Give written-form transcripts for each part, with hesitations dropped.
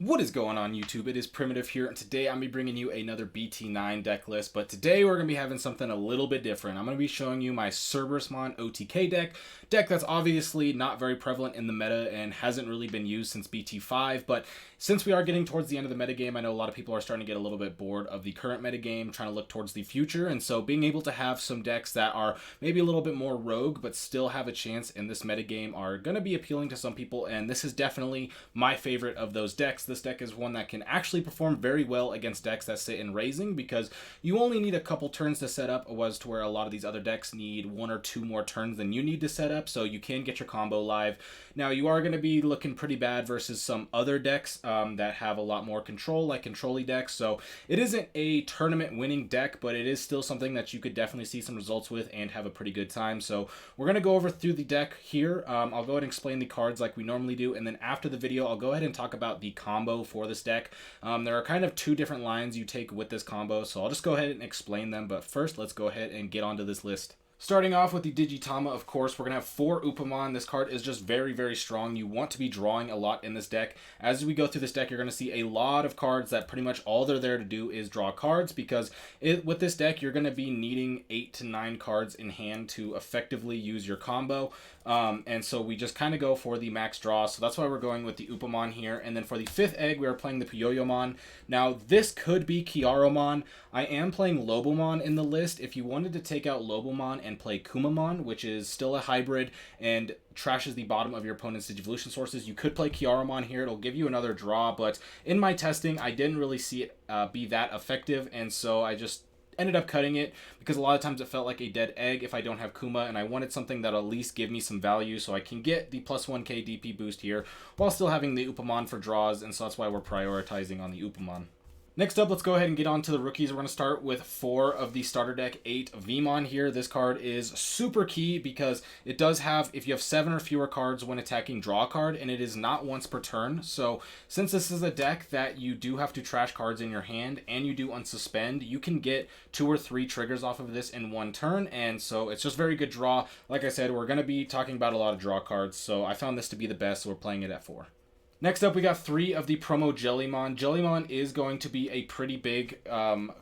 What is going on YouTube? It is Primitive here, and today I'm going to be bringing you another BT9 deck list, but today we're going to be having something a little bit different. I'm going to be showing you my Cerberusmon OTK deck that's obviously not very prevalent in the meta and hasn't really been used since BT5, but since we are getting towards the end of the metagame, I know a lot of people are starting to get a little bit bored of the current metagame, trying to look towards the future, and so being able to have some decks that are maybe a little bit more rogue, but still have a chance in this metagame are going to be appealing to some people, and this is definitely my favorite of those decks. This deck is one that can actually perform very well against decks that sit in raising because you only need a couple turns to set up, as to where a lot of these other decks need one or two more turns than you need to set up, so you can get your combo live. Now, you are going to be looking pretty bad versus some other decks that have a lot more control, like control-y decks, so it isn't a tournament-winning deck, but it is still something that you could definitely see some results with and have a pretty good time. So we're going to go over through the deck here. I'll go ahead and explain the cards like we normally do, and then after the video, I'll go ahead and talk about the combo for this deck. There are kind of two different lines you take with this combo, so I'll just go ahead and explain them, but first, let's go ahead and get onto this list. Starting off with the Digitama, of course, we're going to have 4 Upamon. This card is just very, very strong. You want to be drawing a lot in this deck. As we go through this deck, you're going to see a lot of cards that pretty much all they're there to do is draw cards, because with this deck, you're going to be needing 8 to 9 cards in hand to effectively use your combo. And so we just kind of go for the max draw. So that's why we're going with the Upamon here. And then for the 5th egg, we are playing the Puyoyomon. Now, this could be Kiaromon. I am playing Lobomon in the list. If you wanted to take out Lobomon and play Kumamon, which is still a hybrid and trashes the bottom of your opponent's Digivolution sources, you could play Kiaromon here. It'll give you another draw, but in my testing, I didn't really see it be that effective, and so I just ended up cutting it because a lot of times it felt like a dead egg if I don't have Kuma, and I wanted something that'll at least give me some value so I can get the plus 1k DP boost here while still having the Upamon for draws, and so that's why we're prioritizing on the Upamon. Next up, let's go ahead and get on to the rookies. We're going to start with 4 of the starter deck 8 Vmon here. This card is super key because it does have, if you have 7 or fewer cards when attacking, draw a card, and it is not once per turn. So since this is a deck that you do have to trash cards in your hand and you do unsuspend, you can get 2 or 3 triggers off of this in one turn, and so it's just very good draw. Like I said, we're going to be talking about a lot of draw cards, so I found this to be the best, so we're playing it at 4. Next up, we got 3 of the promo Jellymon. Jellymon is going to be a pretty big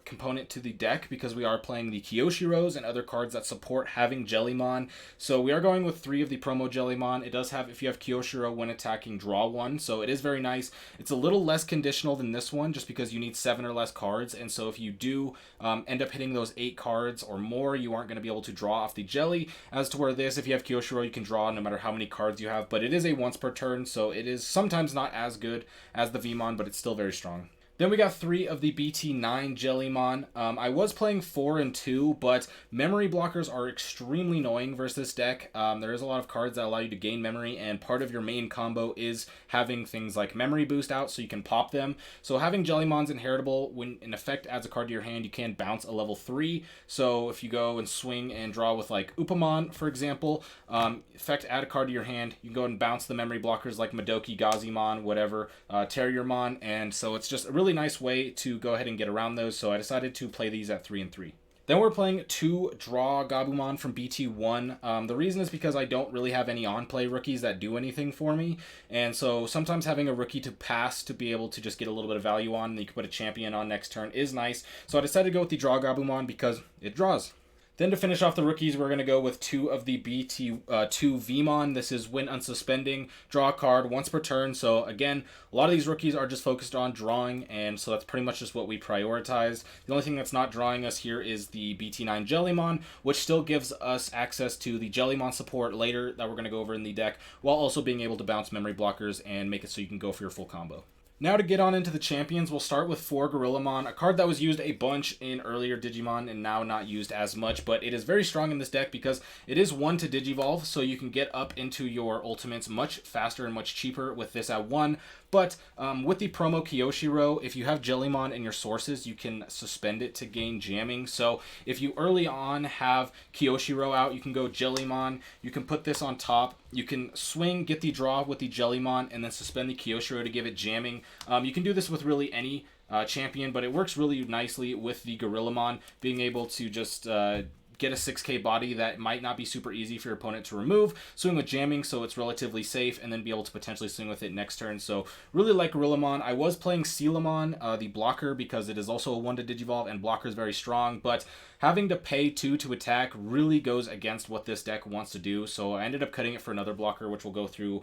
component to the deck because we are playing the Kyoshiros and other cards that support having Jellymon. So we are going with 3 of the promo Jellymon. It does have, if you have Kyoshiro when attacking, draw 1. So it is very nice. It's a little less conditional than this one just because you need 7 or less cards. And so if you do end up hitting those 8 cards or more, you aren't going to be able to draw off the Jelly. As to where this, if you have Kyoshiro, you can draw no matter how many cards you have. But it is a once per turn, so it is sometimes not as good as the Vmon, but it's still very strong. Then we got 3 of the BT9 Jellymon. I was playing 4 and 2, but memory blockers are extremely annoying versus this deck. There is a lot of cards that allow you to gain memory, and part of your main combo is having things like memory boost out so you can pop them. So having Jellymon's inheritable, when in effect adds a card to your hand, you can bounce a level 3. So if you go and swing and draw with like Upamon, for example, effect add a card to your hand, you can go and bounce the memory blockers like Madoki, Gazimon, whatever, Terriermon, and so it's just a really nice way to go ahead and get around those, so I decided to play these at 3 and 3. Then we're playing 2 Draw Gabumon from BT1. The reason is because I don't really have any on-play rookies that do anything for me, and so sometimes having a rookie to pass to be able to just get a little bit of value on, and you can put a champion on next turn is nice, so I decided to go with the Draw Gabumon because it draws. Then to finish off the rookies, we're going to go with 2 of the BT2 Vmon. This is when unsuspending, draw a card once per turn. So again, a lot of these rookies are just focused on drawing, and so that's pretty much just what we prioritize. The only thing that's not drawing us here is the BT9 Jellymon, which still gives us access to the Jellymon support later that we're going to go over in the deck, while also being able to bounce memory blockers and make it so you can go for your full combo. Now to get on into the champions, we'll start with 4 Gorillamon, a card that was used a bunch in earlier Digimon and now not used as much, but it is very strong in this deck because it is 1 to Digivolve, so you can get up into your ultimates much faster and much cheaper with this at 1. But with the promo Kyoshiro, if you have Jellymon in your sources, you can suspend it to gain jamming. So if you early on have Kyoshiro out, you can go Jellymon, you can put this on top, you can swing, get the draw with the Jellymon, and then suspend the Kyoshiro to give it jamming. You can do this with really any champion, but it works really nicely with the Gorillamon, being able to just get a 6k body that might not be super easy for your opponent to remove, swing with jamming so it's relatively safe, and then be able to potentially swing with it next turn. So really like Gorillamon. I was playing Sealamon, the blocker, because it is also a 1 to Digivolve, and blocker is very strong, but having to pay 2 to attack really goes against what this deck wants to do, so I ended up cutting it for another blocker, which we'll go through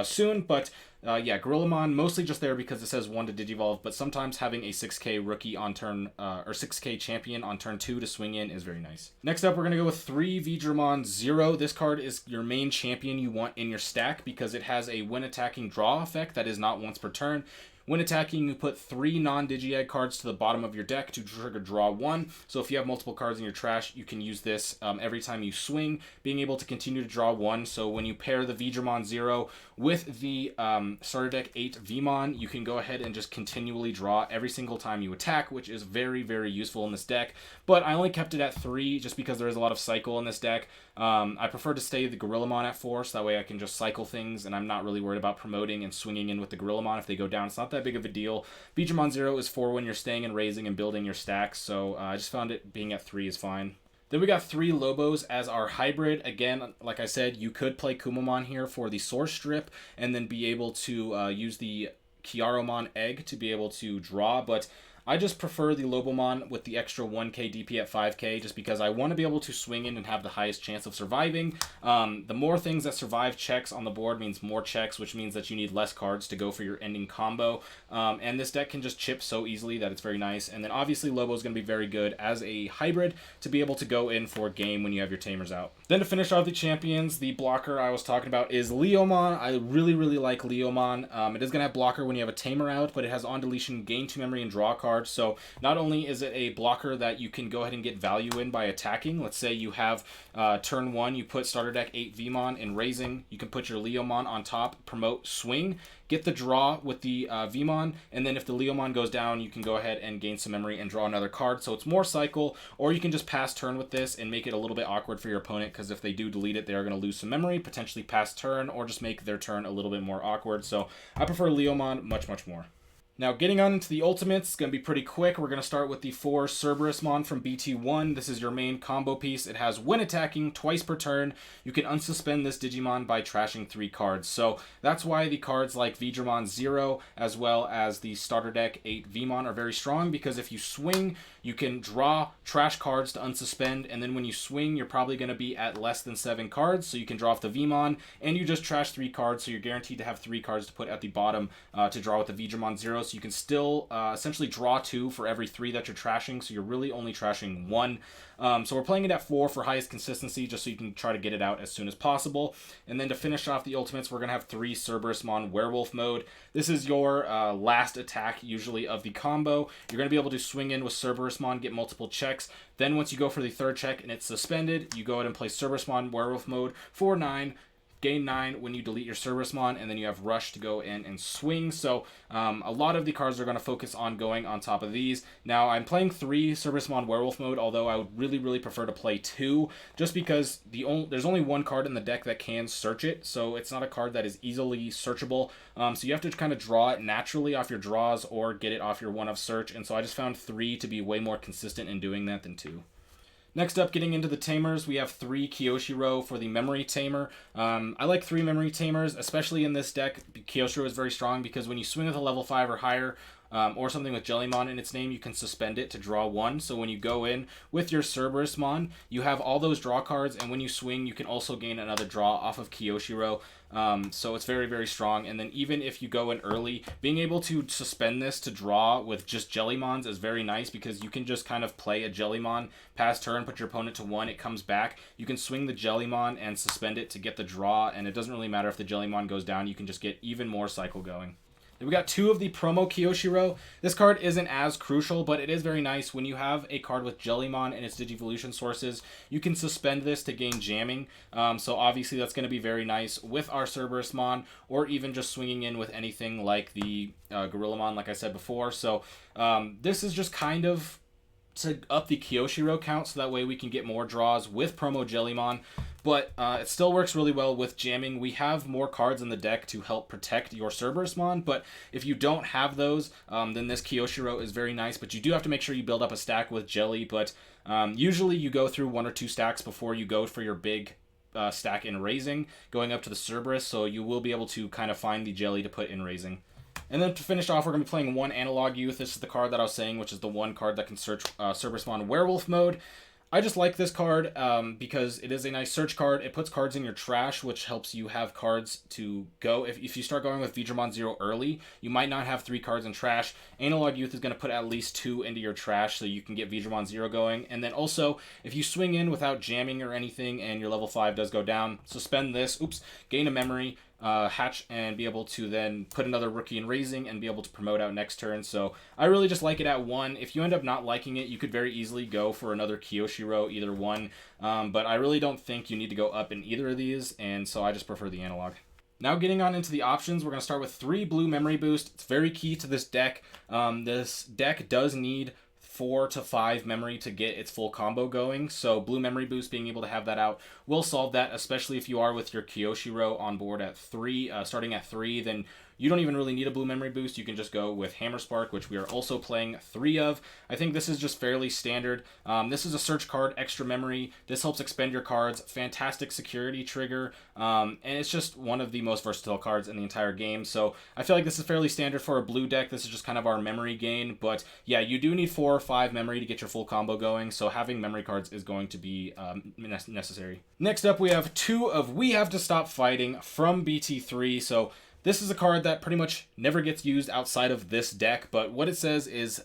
soon. But yeah, Gorillamon, mostly just there because it says 1 to Digivolve, but sometimes having a 6k rookie on turn, or 6k champion on turn 2 to swing in is very nice. Next up, we're going to go with 3 Digimon 0. This card is your main champion you want in your stack because it has a when attacking draw effect that is not once per turn. When attacking, you put 3 non-Digi-Egg cards to the bottom of your deck to trigger draw 1. So if you have multiple cards in your trash, you can use this every time you swing, being able to continue to draw 1. So when you pair the Digimon 0 with the starter deck 8 Vmon, you can go ahead and just continually draw every single time you attack, which is very, very useful in this deck. But I only kept it at 3 just because there is a lot of cycle in this deck. I prefer to stay the Gorillamon at 4, so that way I can just cycle things, and I'm not really worried about promoting and swinging in with the Gorillamon if they go down. It's not that big of a deal. Digimon 0 is 4 when you're staying and raising and building your stacks, so I just found it being at 3 is fine. Then we got 3 Lobos as our hybrid. Again, like I said, you could play Kumamon here for the Source Strip and then be able to use the Kiaromon egg to be able to draw, but I just prefer the Lobomon with the extra 1k DP at 5k just because I want to be able to swing in and have the highest chance of surviving. The more things that survive checks on the board means more checks, which means that you need less cards to go for your ending combo. And this deck can just chip so easily that it's very nice. And then obviously Lobo is going to be very good as a hybrid to be able to go in for a game when you have your Tamers out. Then to finish off the champions, the blocker I was talking about is Leomon. I really, really like Leomon. It is going to have blocker when you have a Tamer out, but it has on deletion, gain 2 memory, and draw cards. So not only is it a blocker that you can go ahead and get value in by attacking. Let's say you have turn 1, you put starter deck 8 Vmon in raising. You can put your Leomon on top, promote, swing, get the draw with the Vmon, and then if the Leomon goes down, you can go ahead and gain some memory and draw another card. So it's more cycle, or you can just pass turn with this and make it a little bit awkward for your opponent, because if they do delete it, they are going to lose some memory, potentially pass turn, or just make their turn a little bit more awkward. So I prefer Leomon much, much more. Now, getting on into the ultimates, it's going to be pretty quick. We're going to start with the 4 Cerberusmon from BT9. This is your main combo piece. It has when attacking twice per turn. You can unsuspend this Digimon by trashing 3 cards. So that's why the cards like Digimon 0 as well as the starter deck 8 Vmon are very strong, because if you swing, you can draw trash cards to unsuspend, and then when you swing, you're probably going to be at less than 7 cards, so you can draw off the Vmon, and you just trash 3 cards, so you're guaranteed to have 3 cards to put at the bottom to draw with the Digimon 0, so you can still essentially draw 2 for every 3 that you're trashing, so you're really only trashing 1. So we're playing it at 4 for highest consistency, just so you can try to get it out as soon as possible. And then to finish off the ultimates, we're going to have 3 Cerberusmon Werewolf mode. This is your last attack, usually, of the combo. You're going to be able to swing in with Cerberusmon, get multiple checks. Then once you go for the 3rd check and it's suspended, you go ahead and play Cerberusmon Werewolf mode for 9. Gain 9 when you delete your Cerberusmon, and then you have Rush to go in and swing. So a lot of the cards are going to focus on going on top of these. Now, I'm playing 3 Cerberusmon Werewolf mode, although I would really, really prefer to play 2, just because there's only 1 card in the deck that can search it, so it's not a card that is easily searchable. So you have to kind of draw it naturally off your draws or get it off your 1-of search, and so I just found 3 to be way more consistent in doing that than 2. Next up, getting into the Tamers, we have 3 Kyoshiro for the Memory Tamer. I like 3 Memory Tamers, especially in this deck. Kyoshiro is very strong because when you swing with a level 5 or higher, or something with Jellymon in its name, you can suspend it to draw 1. So when you go in with your Cerberusmon, you have all those draw cards, and when you swing, you can also gain another draw off of Kyoshiro. So it's very, very strong. And then even if you go in early, being able to suspend this to draw with just Jellymons is very nice, because you can just kind of play a Jellymon, pass turn, put your opponent to 1, it comes back. You can swing the Jellymon and suspend it to get the draw, and it doesn't really matter if the Jellymon goes down, you can just get even more cycle going. Then we got 2 of the promo Kyoshiro. This card isn't as crucial, but it is very nice. When you have a card with Jellymon and its Digivolution sources, you can suspend this to gain jamming. So obviously that's going to be very nice with our Cerberusmon, or even just swinging in with anything like the Gorillamon, like I said before. So this is just kind of to up the Kyoshiro count, so that way we can get more draws with promo Jellymon. but it still works really well with jamming. We have more cards in the deck to help protect your Cerberusmon, but if you don't have those, then this Kyoshiro is very nice, but you do have to make sure you build up a stack with Jelly, but usually you go through 1 or 2 stacks before you go for your big stack in Raising, going up to the Cerberus, so you will be able to kind of find the Jelly to put in Raising. And then to finish off, we're going to be playing 1 Analog Youth. This is the card that I was saying, which is the 1 card that can search Cerberusmon Werewolf mode. I just like this card because it is a nice search card. It puts cards in your trash, which helps you have cards to go. If you start going with Digimon 0 early, you might not have 3 cards in trash. Analog Youth is going to put at least 2 into your trash so you can get Digimon 0 going. And then also, if you swing in without jamming or anything and your level 5 does go down, suspend this, gain a memory, hatch, and be able to then put another rookie in Raising and be able to promote out next turn. So I really just like it at 1. If you end up not liking it, you could very easily go for another Kyoshiro, either one. But I really don't think you need to go up in either of these, and so I just prefer the analog. Now getting on into the options, we're going to start with 3 blue memory boost. It's very key to this deck. This deck does need 4 to 5 memory to get its full combo going, so blue memory boost, being able to have that out, will solve that, especially if you are with your Kyoshiro on board at 3, starting at 3, then you don't even really need a blue memory boost. You can just go with Hammer Spark, which we are also playing 3 of. I think this is just fairly standard. This is a search card, extra memory. This helps expend your cards. Fantastic security trigger. And it's just one of the most versatile cards in the entire game. So I feel like this is fairly standard for a blue deck. This is just kind of our memory gain. But yeah, you do need 4 or 5 memory to get your full combo going. So having memory cards is going to be necessary. Next up, we have 2 of We Have to Stop Fighting from BT3. So this is a card that pretty much never gets used outside of this deck, but what it says is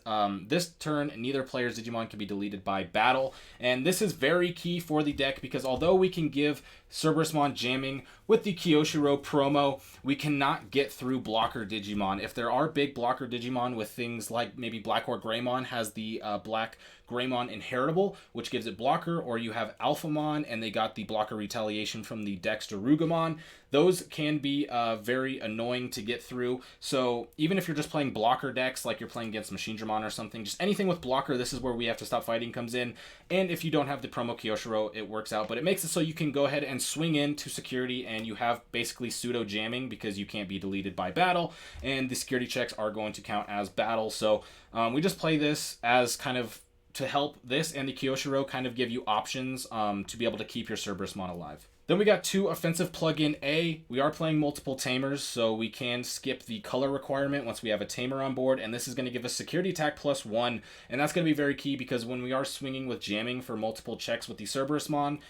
this turn, neither player's Digimon can be deleted by battle, and this is very key for the deck because although we can give Cerberusmon jamming with the Kyoshiro promo, we cannot get through blocker Digimon. If there are big blocker Digimon with things like maybe Black or Greymon has the Black Greymon inheritable, which gives it blocker, or you have Alphamon and they got the blocker retaliation from the Dexterugamon, those can be very annoying to get through. So even if you're just playing blocker decks, like you're playing against Machine Dramon or something, just anything with blocker, this is where We Have to Stop Fighting comes in. And if you don't have the promo Kyoshiro, it works out. But it makes it so you can go ahead and swing into security and you have basically pseudo jamming because you can't be deleted by battle. And the security checks are going to count as battle. So we just play this as kind of to help this and the Kyoshiro kind of give you options to be able to keep your Cerberusmon alive. Then we got 2 offensive plug-in A. We are playing multiple Tamers, so we can skip the color requirement once we have a Tamer on board, and this is going to give us security attack +1, and that's going to be very key because when we are swinging with jamming for multiple checks with the Cerberusmon,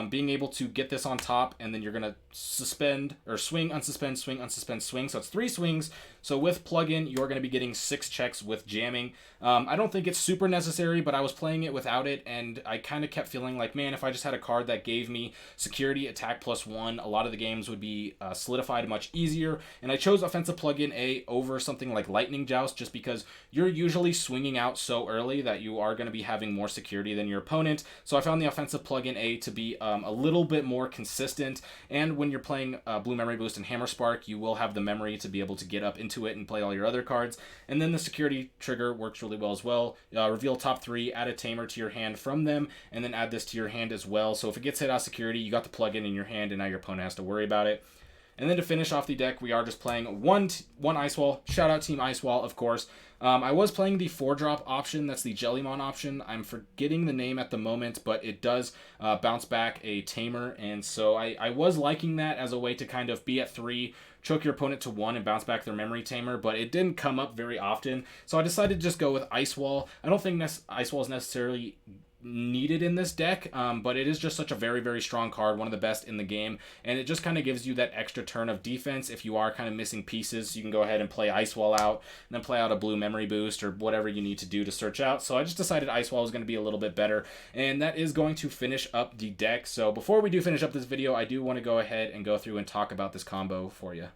being able to get this on top, and then you're going to suspend, or swing, unsuspend, swing, unsuspend, swing, so it's 3 swings. So with plug-in, you're going to be getting 6 checks with jamming. I don't think it's super necessary, but I was playing it without it, and I kind of kept feeling like, man, if I just had a card that gave me security attack +1, a lot of the games would be solidified much easier. And I chose offensive plug-in A over something like Lightning Joust just because you're usually swinging out so early that you are going to be having more security than your opponent. So I found the offensive plug-in A to be a little bit more consistent. And when you're playing Blue Memory Boost and Hammer Spark, you will have the memory to be able to get up into it and play all your other cards. And then the security trigger works really well as well. Reveal top 3, add a Tamer to your hand from them, and then add this to your hand as well. So if it gets hit out of security, you got the plug-in in your hand, and now your opponent has to worry about it. And then to finish off the deck, we are just playing one Ice Wall. Shout out Team Ice Wall, of course. I was playing the 4-drop option. That's the Jellymon option. I'm forgetting the name at the moment, but it does bounce back a Tamer. And so I was liking that as a way to kind of be at 3, choke your opponent to 1, and bounce back their memory Tamer, but it didn't come up very often. So I decided to just go with Ice Wall. I don't think Ice Wall is necessarily needed in this deck, but it is just such a very, very strong card, one of the best in the game, and it just kind of gives you that extra turn of defense if you are kind of missing pieces. You can go ahead and play Ice Wall out, and then play out a blue memory boost or whatever you need to do to search out. So I just decided Ice Wall was going to be a little bit better, and that is going to finish up the deck. So before we do finish up this video, I do want to go ahead and go through and talk about this combo for you.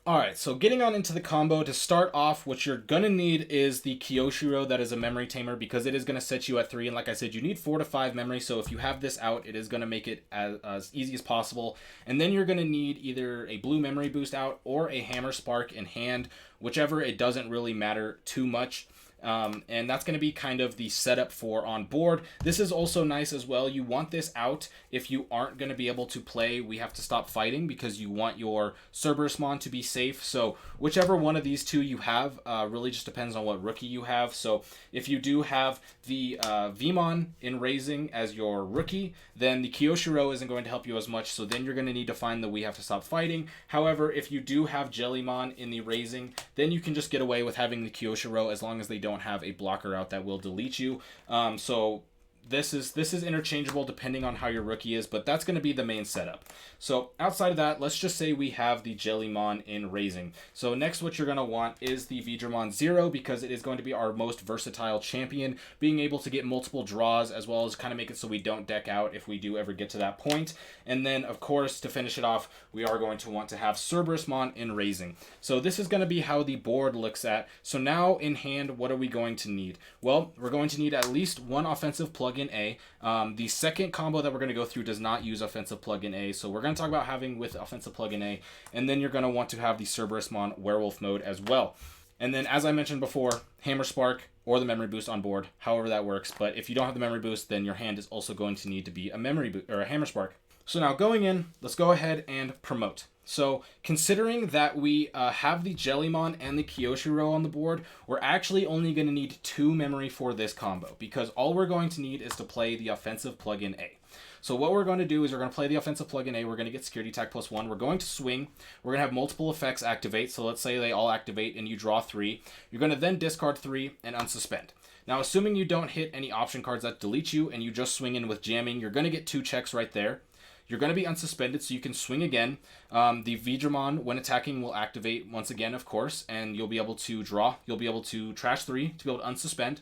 Alright, so getting on into the combo, to start off, what you're going to need is the Kyoshiro that is a memory tamer, because it is going to set you at 3, and like I said, you need 4 to 5 memory, so if you have this out, it is going to make it as easy as possible. And then you're going to need either a blue memory boost out or a Hammer Spark in hand, whichever, it doesn't really matter too much. And that's going to be kind of the setup for on board. This is also nice as well. You want this out if you aren't going to be able to play We Have to Stop Fighting, because you want your Cerberusmon to be safe. So whichever one of these two you have really just depends on what rookie you have. So if you do have the Vmon in Raising as your rookie, then the Kyoshiro isn't going to help you as much. So then you're going to need to find the We Have to Stop Fighting. However, if you do have Jellymon in the Raising, then you can just get away with having the Kyoshiro as long as they don't have a blocker out that will delete you. So this is interchangeable depending on how your rookie is, but that's going to be the main setup. So outside of that, let's just say we have the Jellymon in Raising. So next what you're going to want is the Digimon 0, because it is going to be our most versatile champion, being able to get multiple draws as well as kind of make it so we don't deck out if we do ever get to that point. And then of course, to finish it off, we are going to want to have Cerberusmon in Raising. So this is going to be how the board looks at. So now in hand, what are we going to need? Well, we're going to need at least one offensive plug-in A. The second combo that we're going to go through does not use offensive plug-in A, so we're going to talk about having with offensive plug-in A, and then you're going to want to have the Cerberusmon Werewolf mode as well. And then, as I mentioned before, Hammer Spark or the Memory Boost on board, however that works. But if you don't have the Memory Boost, then your hand is also going to need to be a Memory Boost or a Hammer Spark. So now going in, let's go ahead and promote. So considering that we have the Jellymon and the Kyoshiro on the board, we're actually only going to need 2 memory for this combo, because all we're going to need is to play the offensive plug-in A. So what we're going to do is we're going to play the offensive plug-in A. We're going to get security attack +1. We're going to swing. We're going to have multiple effects activate. So let's say they all activate and you draw 3. You're going to then discard 3 and unsuspend. Now, assuming you don't hit any option cards that delete you and you just swing in with jamming, you're going to get 2 checks right there. You're going to be unsuspended, so you can swing again. The Digimon, when attacking, will activate once again, of course, and you'll be able to draw. You'll be able to trash 3 to be able to unsuspend.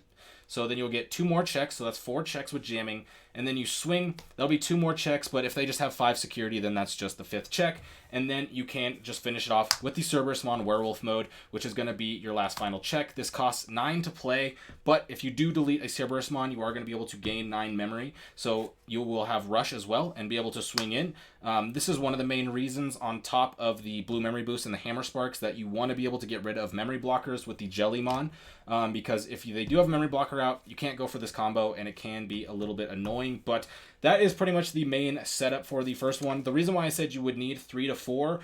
So then you'll get 2 more checks, so that's 4 checks with jamming. And then you swing, there'll be 2 more checks, but if they just have 5 security, then that's just the 5th check. And then you can just finish it off with the Cerberusmon Werewolf mode, which is going to be your last final check. This costs 9 to play, but if you do delete a Cerberusmon, you are going to be able to gain 9 memory. So you will have Rush as well and be able to swing in. This is one of the main reasons, on top of the Blue Memory Boost and the Hammer Sparks, that you want to be able to get rid of memory blockers with the Jellymon, because if they do have a memory blocker out, you can't go for this combo, and it can be a little bit annoying. But that is pretty much the main setup for the first one. The reason why I said you would need 3 to 4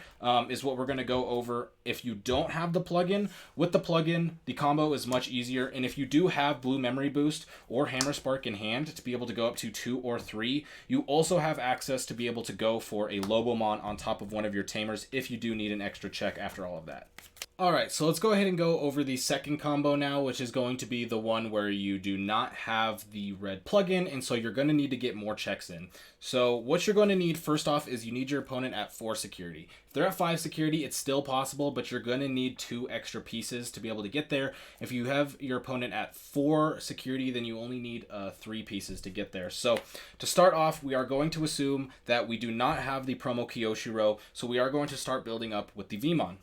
is what we're going to go over if you don't have the plugin. With the plugin, the combo is much easier, and if you do have Blue Memory Boost or Hammer Spark in hand to be able to go up to 2 or 3, you also have access to be able to go for a Lobomon on top of one of your Tamers if you do need an extra check after all of that. Alright, so let's go ahead and go over the second combo now, which is going to be the one where you do not have the red plugin, and so you're going to need to get more checks in. So what you're going to need first off is you need your opponent at 4 security. If they're at 5 security, it's still possible, but you're going to need 2 extra pieces to be able to get there. If you have your opponent at 4 security, then you only need 3 pieces to get there. So to start off, we are going to assume that we do not have the promo Kyoshiro, so we are going to start building up with the Vmon.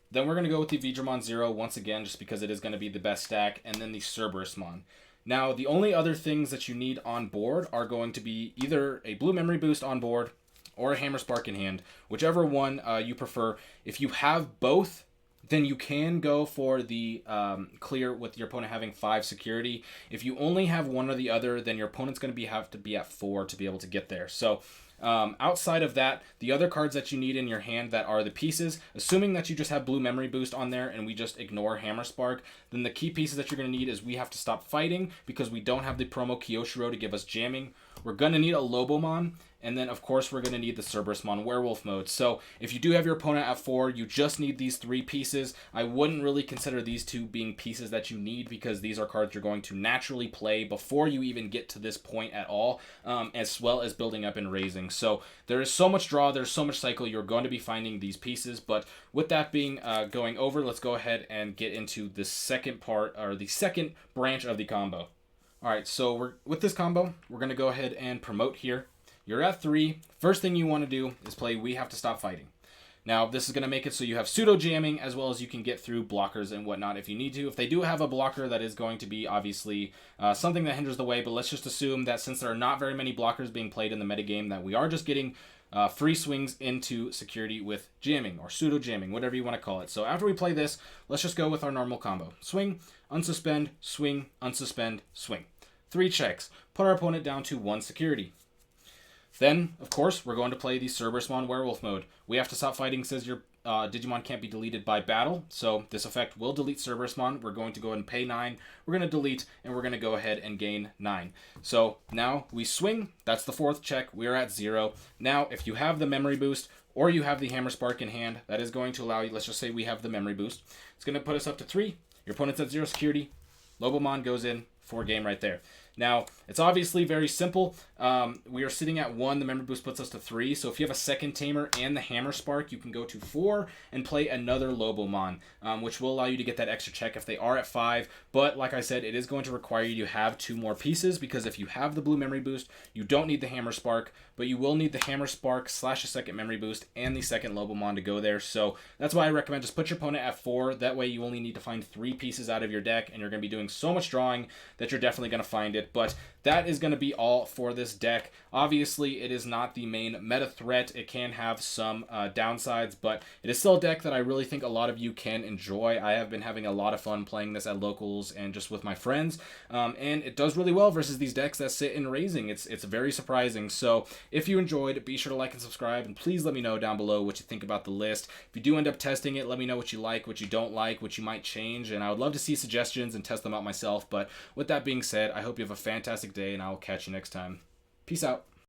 Then we're going to go with the Digimon 0 once again, just because it is going to be the best stack, and then the Cerberusmon. Now, the only other things that you need on board are going to be either a Blue Memory Boost on board or a Hammer Spark in hand, whichever one you prefer. If you have both, then you can go for the clear with your opponent having 5 security. If you only have one or the other, then your opponent's going to have to be at 4 to be able to get there. So outside of that, the other cards that you need in your hand that are the pieces, assuming that you just have Blue Memory Boost on there and we just ignore Hammer Spark, then the key pieces that you're going to need is We Have to Stop Fighting, because we don't have the promo Kyoshiro to give us jamming. We're going to need a Lobomon, and then of course we're going to need the Cerberusmon Werewolf mode. So if you do have your opponent at 4, you just need these 3 pieces. I wouldn't really consider these 2 being pieces that you need, because these are cards you're going to naturally play before you even get to this point at all, as well as building up and raising. So there is so much draw, there's so much cycle, you're going to be finding these pieces. But with that being going over, let's go ahead and get into the second part, or the second branch of the combo. Alright, so with this combo, we're going to go ahead and promote here. You're at 3. First thing you want to do is play We Have to Stop Fighting. Now, this is going to make it so you have pseudo jamming, as well as you can get through blockers and whatnot if you need to. If they do have a blocker, that is going to be obviously something that hinders the way, but let's just assume that since there are not very many blockers being played in the metagame, that we are just getting free swings into security with jamming or pseudo jamming, whatever you want to call it. So after we play this, let's just go with our normal combo. Swing, unsuspend, swing, unsuspend, swing. 3 checks. Put our opponent down to 1 security. Then, of course, we're going to play the Cerberusmon Werewolf mode. We have to stop fighting says your Digimon can't be deleted by battle, so this effect will delete Cerberusmon. We're going to go ahead and pay 9. We're going to delete, and we're going to go ahead and gain 9. So now we swing. That's the 4th check. We are at 0. Now, if you have the memory boost or you have the Hammer Spark in hand, that is going to allow you, let's just say we have the memory boost. It's going to put us up to 3. Your opponent's at 0 security. Lobomon goes in for game right there. Now, it's obviously very simple. We are sitting at 1. The memory boost puts us to 3. So if you have a second Tamer and the Hammer Spark, you can go to 4 and play another Lobomon, which will allow you to get that extra check if they are at 5. But like I said, it is going to require you to have 2 more pieces, because if you have the blue memory boost, you don't need the Hammer Spark, but you will need the Hammer Spark / a second memory boost and the second Lobomon to go there. So that's why I recommend just put your opponent at 4. That way you only need to find 3 pieces out of your deck, and you're going to be doing so much drawing that you're definitely going to find it. But that is going to be all for this deck. Obviously, it is not the main meta threat. It can have some downsides, but it is still a deck that I really think a lot of you can enjoy. I have been having a lot of fun playing this at locals and just with my friends, and it does really well versus these decks that sit in raising. It's very surprising. So if you enjoyed, be sure to like and subscribe, and please let me know down below what you think about the list. If you do end up testing it, let me know what you like, what you don't like, what you might change, and I would love to see suggestions and test them out myself. But with that being said, I hope you have a fantastic day, and I will catch you next time. Peace out.